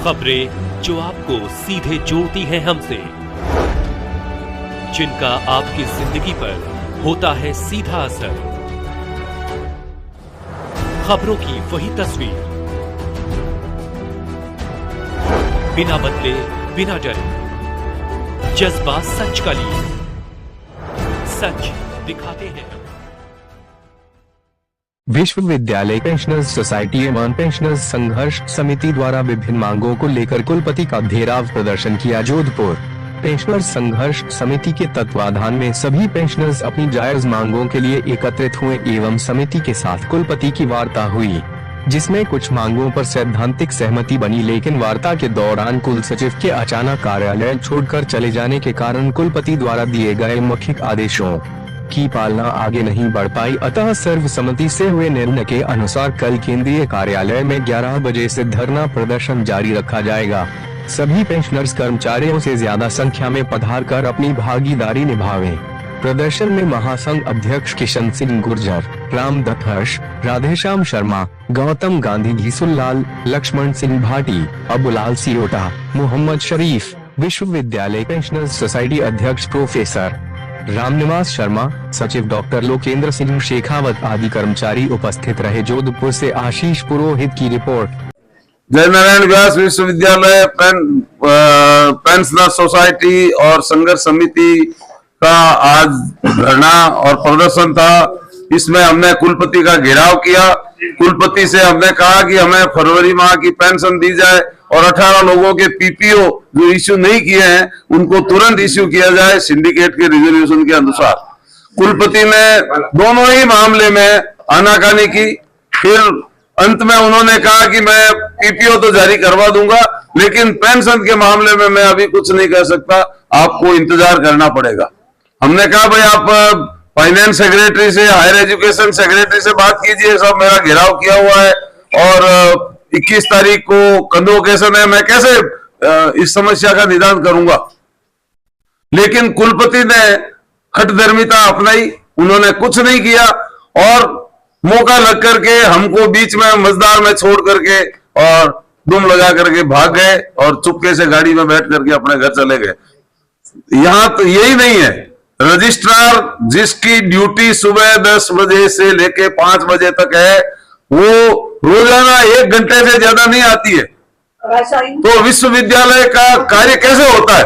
खबरें जो आपको सीधे जोड़ती हैं हमसे, जिनका आपकी जिंदगी पर होता है सीधा असर। खबरों की वही तस्वीर, बिना बदले बिना डरे, जज्बा सच का लिए, सच दिखाते हैं। विश्वविद्यालय पेंशनर्स सोसाइटी एवं पेंशनर्स संघर्ष समिति द्वारा विभिन्न मांगों को लेकर कुलपति का घेराव प्रदर्शन किया। जोधपुर पेंशनर्स संघर्ष समिति के तत्वाधान में सभी पेंशनर्स अपनी जायज मांगों के लिए एकत्रित हुए एवं समिति के साथ कुलपति की वार्ता हुई, जिसमें कुछ मांगों पर सैद्धांतिक सहमति बनी, लेकिन वार्ता के दौरान कुल सचिव के अचानक कार्यालय छोड़कर चले जाने के कारण कुलपति द्वारा दिए गए मौखिक आदेशों की पालना आगे नहीं बढ़ पाई। अतः सर्वसम्मति से हुए निर्णय के अनुसार कल केंद्रीय कार्यालय में 11 बजे से धरना प्रदर्शन जारी रखा जाएगा। सभी पेंशनर्स कर्मचारियों से ज्यादा संख्या में पधार कर अपनी भागीदारी निभावें। प्रदर्शन में महासंघ अध्यक्ष किशन सिंह गुर्जर, राम दत्त हर्ष, राधेश्याम शर्मा, गौतम गांधी, घीसुलाल, लक्ष्मण सिंह भाटी, अबुलाल सिरोटा, मोहम्मद शरीफ, विश्वविद्यालय पेंशनर्स सोसाइटी अध्यक्ष प्रोफेसर रामनिवास शर्मा, सचिव डॉक्टर लोकेंद्र सिंह शेखावत आदि कर्मचारी उपस्थित रहे। जोधपुर से आशीष पुरोहित की रिपोर्ट। जय नारायण व्यास विश्वविद्यालय पेंशनर सोसाइटी और संघर्ष समिति का आज धरना और प्रदर्शन था। इसमें हमने कुलपति का घेराव किया। कुलपति से हमने कहा कि हमें फरवरी माह की पेंशन दी जाए और 18 लोगों के पीपीओ जो इश्यू नहीं किए हैं उनको तुरंत इश्यू किया जाए सिंडिकेट के रिजोल्यूशन के अनुसार। कुलपति ने दोनों ही मामले में आनाकानी की। फिर अंत में उन्होंने कहा कि मैं पीपीओ तो जारी करवा दूंगा, लेकिन पेंशन के मामले में मैं अभी कुछ नहीं कह सकता, आपको इंतजार करना पड़ेगा। हमने कहा भाई आप फाइनेंस सेक्रेटरी से, हायर एजुकेशन सेक्रेटरी से बात कीजिए, सब मेरा घेराव किया हुआ है और 21 तारीख को कन्वोकेशन है, मैं कैसे इस समस्या का निदान करूंगा। लेकिन कुलपति ने खटधर्मिता अपनाई, उन्होंने कुछ नहीं किया और मौका लग करके हमको बीच में मजदार में छोड़ करके और दुम लगा करके भाग गए और चुपके से गाड़ी में बैठ करके अपने घर चले गए। यहां तो यही नहीं है, रजिस्ट्रार जिसकी ड्यूटी सुबह 10 बजे से लेके 5 बजे तक है, वो रोजाना 1 घंटे से ज्यादा नहीं आती है, तो विश्वविद्यालय का कार्य कैसे होता है?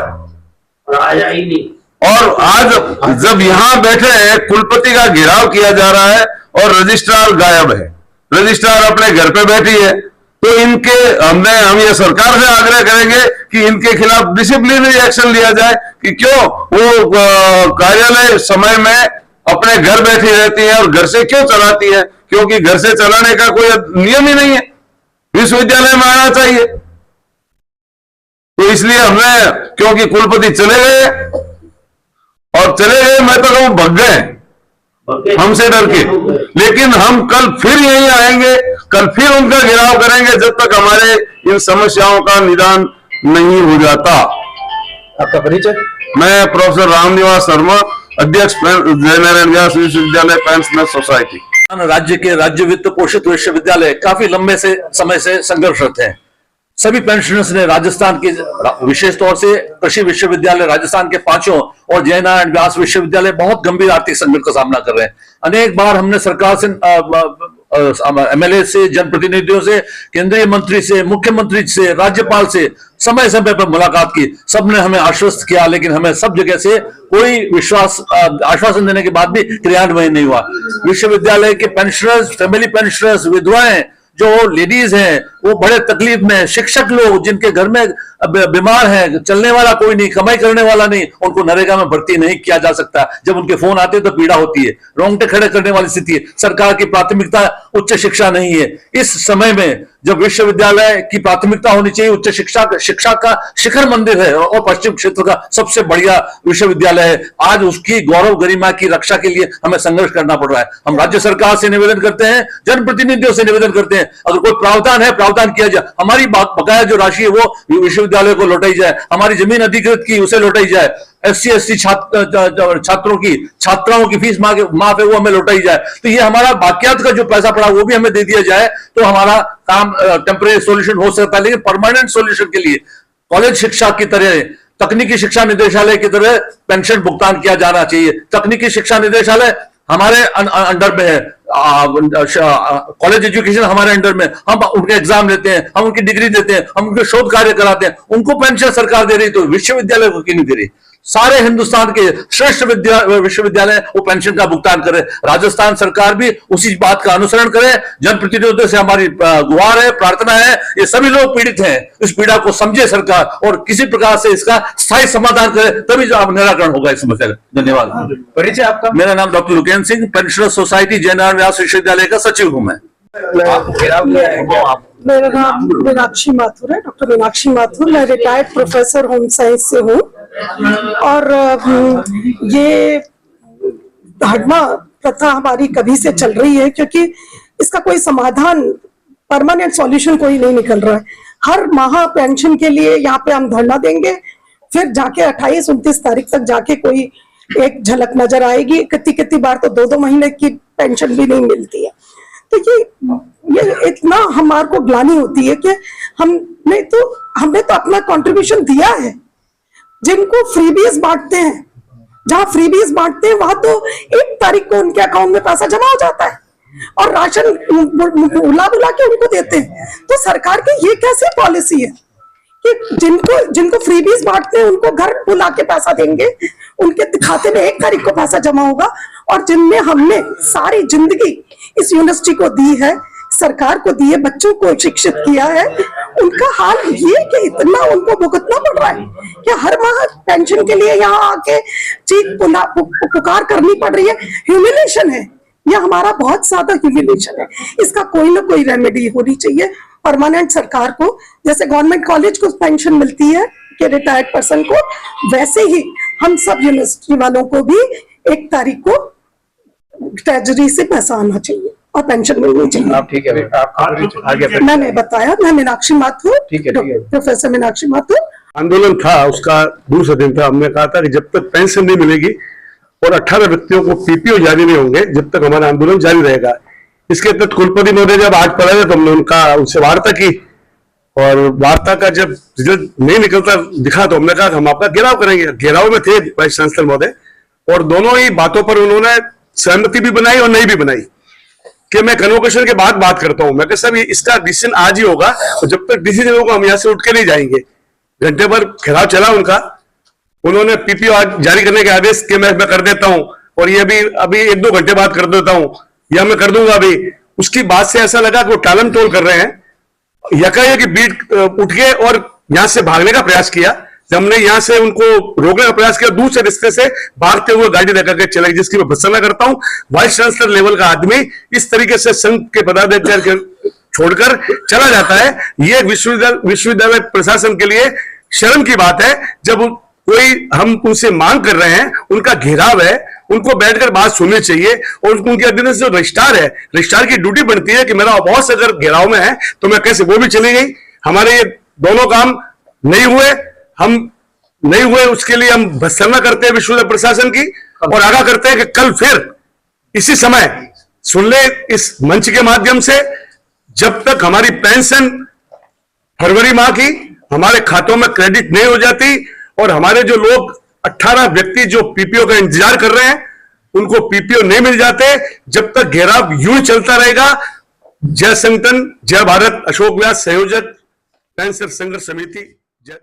और आज जब यहाँ बैठे हैं, कुलपति का घेराव किया जा रहा है और रजिस्ट्रार गायब है, रजिस्ट्रार अपने घर पे बैठी है, तो हम ये सरकार से आग्रह करेंगे कि इनके खिलाफ डिसिप्लिनरी एक्शन लिया जाए कि क्यों वो कार्यालय समय में अपने घर बैठी रहती है और घर से क्यों चलाती है, क्योंकि घर से चलाने का कोई नियम ही नहीं है, विश्वविद्यालय में आना चाहिए। तो इसलिए हमने, क्योंकि कुलपति चले गए मैं तो कहूं भग गए हमसे डर के, लेकिन हम कल फिर यहीं आएंगे, कल फिर उनका घेराव करेंगे जब तक हमारे इन समस्याओं का निदान नहीं हो जाता। आपका परिचय? मैं प्रोफेसर रामनिवास शर्मा, अध्यक्ष जय नारायण व्यास विश्वविद्यालय पेंशनर सोसाइटी। राज्य के राज्य वित्त पोषित विश्वविद्यालय काफी लंबे से समय से संघर्षरत हैं। सभी पेंशनर्स ने राजस्थान के, विशेष तौर से कृषि विश्वविद्यालय राजस्थान के 5 और जय नारायण व्यास विश्वविद्यालय बहुत गंभीर आर्थिक संकट का सामना कर रहे हैं। अनेक बार हमने सरकार से, एमएलए से, जनप्रतिनिधियों से, केंद्रीय मंत्री से, मुख्यमंत्री से, राज्यपाल से समय समय पर मुलाकात की। सबने हमें आश्वस्त किया, लेकिन हमें सब जगह से कोई आश्वासन देने के बाद भी क्रियान्वयन नहीं हुआ। विश्वविद्यालय के पेंशनर्स, फैमिली पेंशनर्स, विधवाएं, जो लेडीज हैं, वो बड़े तकलीफ में, शिक्षक लोग जिनके घर में बीमार हैं, चलने वाला कोई नहीं, कमाई करने वाला नहीं, उनको नरेगा में भर्ती नहीं किया जा सकता। जब उनके फोन आते तो पीड़ा होती है, रोंगटे खड़े करने वाली स्थिति है। सरकार की प्राथमिकता उच्च शिक्षा नहीं है। इस समय में जब विश्वविद्यालय की प्राथमिकता होनी चाहिए उच्च शिक्षा का शिखर मंदिर है और पश्चिम क्षेत्र का सबसे बढ़िया विश्वविद्यालय है, आज उसकी गौरव गरिमा की रक्षा के लिए हमें संघर्ष करना पड़ रहा है। हम राज्य सरकार से निवेदन करते हैं, जनप्रतिनिधियों से निवेदन करते हैं, अगर कोई प्रावधान है, प्रावधान प्रावधान किया जाए, हमारी बकाया जो राशि है वो विश्वविद्यालय को लौटाई जाए, हमारी जमीन अधिकृत की उसे लौटाई जाए, SC/ST छात्राओं की फीस माफ है वो हमें लौटाई जाए। तो ये हमारा बाकियात का जो पैसा पड़ा वो भी हमें दे दिया जाए, तो हमारा काम टेम्परेरी सॉल्यूशन हो सकता है। लेकिन परमानेंट सॉल्यूशन के लिए कॉलेज शिक्षा की तरह, तकनीकी शिक्षा निदेशालय की तरह पेंशन भुगतान किया जाना चाहिए। तकनीकी शिक्षा निदेशालय हमारे अंडर में है, कॉलेज एजुकेशन हमारे अंडर में, हम उनके एग्जाम लेते हैं, हम उनकी डिग्री देते हैं, हम उनके शोध कार्य कराते हैं, उनको पेंशन सरकार दे रही, तो विश्वविद्यालय को क्यों नहीं दे रही? सारे हिंदुस्तान के श्रेष्ठ विश्वविद्यालय वो पेंशन का भुगतान करे। राजस्थान सरकार भी उसी बात का अनुसरण करे। जनप्रतिनिधियों से हमारी गुहार है, प्रार्थना है, ये सभी लोग पीड़ित हैं, इस पीड़ा को समझे सरकार और किसी प्रकार से इसका स्थायी समाधान करे, तभी जो निराकरण होगा इस समस्या का। धन्यवाद। परिचय आपका? मेरा नाम doctor Luken Singh, pensioner society Jainarayan Vyas विश्वविद्यालय का सचिव हूं मैं। मेरा नाम मीनाक्षी माथुर है, डॉक्टर मीनाक्षी माथुर। मैं रिटायर्ड प्रोफेसर होम साइंस से हूँ और ये धर्मा प्रथा हमारी कभी से चल रही है, क्योंकि इसका कोई समाधान, परमानेंट सॉल्यूशन कोई नहीं निकल रहा है। हर माह पेंशन के लिए यहाँ पे हम धरना देंगे, फिर जाके 28-29 तारीख तक जाके कोई एक झलक नजर आएगी। कितनी बार तो 2-2 महीने की पेंशन भी नहीं मिलती है। तो ये इतना हमारे को ग्लानि होती है कि हमने तो अपना कंट्रीब्यूशन दिया है। जिनको फ्रीबीज बांटते हैं, जहां फ्रीबीज बांटते हैं वहां तो 1 तारीख को उनके अकाउंट में पैसा जमा हो जाता है और राशन बुला के उनको देते हैं। तो सरकार की ये कैसी पॉलिसी है कि जिनको फ्रीबीज बांटते हैं उनको घर बुला के पैसा देंगे, उनके खाते में 1 तारीख को पैसा जमा होगा, और जिनमें हमने सारी जिंदगी इस यूनिवर्सिटी को दी है, सरकार को दी है, बच्चों को शिक्षित किया है, उनका हाल ये कि इतना उनको भुगतना पड़ रहा है कि हर माह पेंशन के लिए यहाँ आके चीख पुकार करनी पड़ रही है। ह्यूमिलेशन है यह, हमारा बहुत ज्यादा ह्यूमिलेशन है। इसका कोई ना कोई रेमेडी होनी चाहिए परमानेंट सरकार को। जैसे गवर्नमेंट कॉलेज को पेंशन मिलती है कि रिटायर्ड पर्सन को, वैसे ही हम सब यूनिवर्सिटी वालों को भी 1 तारीख को ट्रेजरी से पैसा आना चाहिए और पेंशन मिलनी चाहिए। आप ठीक है, आप आगे। मैंने बताया, मैं मीनाक्षी माथुर, प्रोफेसर मीनाक्षी माथुर। आंदोलन था, उसका दूसरा दिन था। हमने कहा था कि जब तक पेंशन नहीं मिलेगी और 18 व्यक्तियों को पीपीओ जारी नहीं होंगे, जब तक हमारा आंदोलन जारी रहेगा। इसके तहत कुलपति महोदय जब आज पढ़ा तो हमने उनसे वार्ता की, और वार्ता का जब रिजल्ट नहीं निकलता दिखा तो हमने कहा हम आपका घेराव करेंगे। घेराव में थे वाइस चांसलर महोदय, और दोनों ही बातों पर उन्होंने सहमति भी बनाई और नहीं भी बनाई कि मैं कन्वोकेशन के बाद बात करता हूं। मैं कहा साहब इसका डिसीजन आज ही होगा, और जब तक डिसीजन होगा हम यहां से उठ के नहीं जाएंगे। घंटे भर घेराव चला उनका। उन्होंने पीपीओ आज जारी करने के आदेश के मैं कर देता हूं, और ये भी अभी 1-2 घंटे बाद कर देता हूं, या मैं कर दूंगा अभी। उसकी बात से ऐसा लगा कि वो टालम टोल कर रहे हैं। यकायक बीट उठ गए और यहां से भागने का प्रयास किया। हमने यहां से उनको रोकने का प्रयास किया, दूसरे रास्ते से भागते हुए गाड़ी लेकर के चले, जिसकी मैं भर्त्सना करता हूं। वाइस चांसलर लेवल का आदमी इस तरीके से संघ के पदाधिकारी छोड़कर चला जाता है, ये विश्वविद्यालय प्रशासन के लिए शर्म की बात है। जब कोई हम उनसे मांग कर रहे हैं, उनका घेराव है, उनको बैठकर बात सुननी चाहिए। और उनके अधीन जो रजिस्ट्रार है, रजिस्ट्रार की ड्यूटी बनती है कि मेरा बॉस अगर घेराव में है तो मैं कैसे, वो भी चली गई। हमारे ये दोनों काम नहीं हुए, उसके लिए हम भर्त्सना करते हैं विश्वविद्यालय प्रशासन की, और आगाह करते हैं कि कल फिर इसी समय सुन ले इस मंच के माध्यम से, जब तक हमारी पेंशन फरवरी माह की हमारे खातों में क्रेडिट नहीं हो जाती, और हमारे जो लोग 18 व्यक्ति जो पीपीओ का इंतजार कर रहे हैं उनको पीपीओ नहीं मिल जाते, जब तक घेराव यूं ही चलता रहेगा। जय संगठन, जय भारत। अशोक व्यास, संयोजक पेंशन संघर्ष समिति। जय।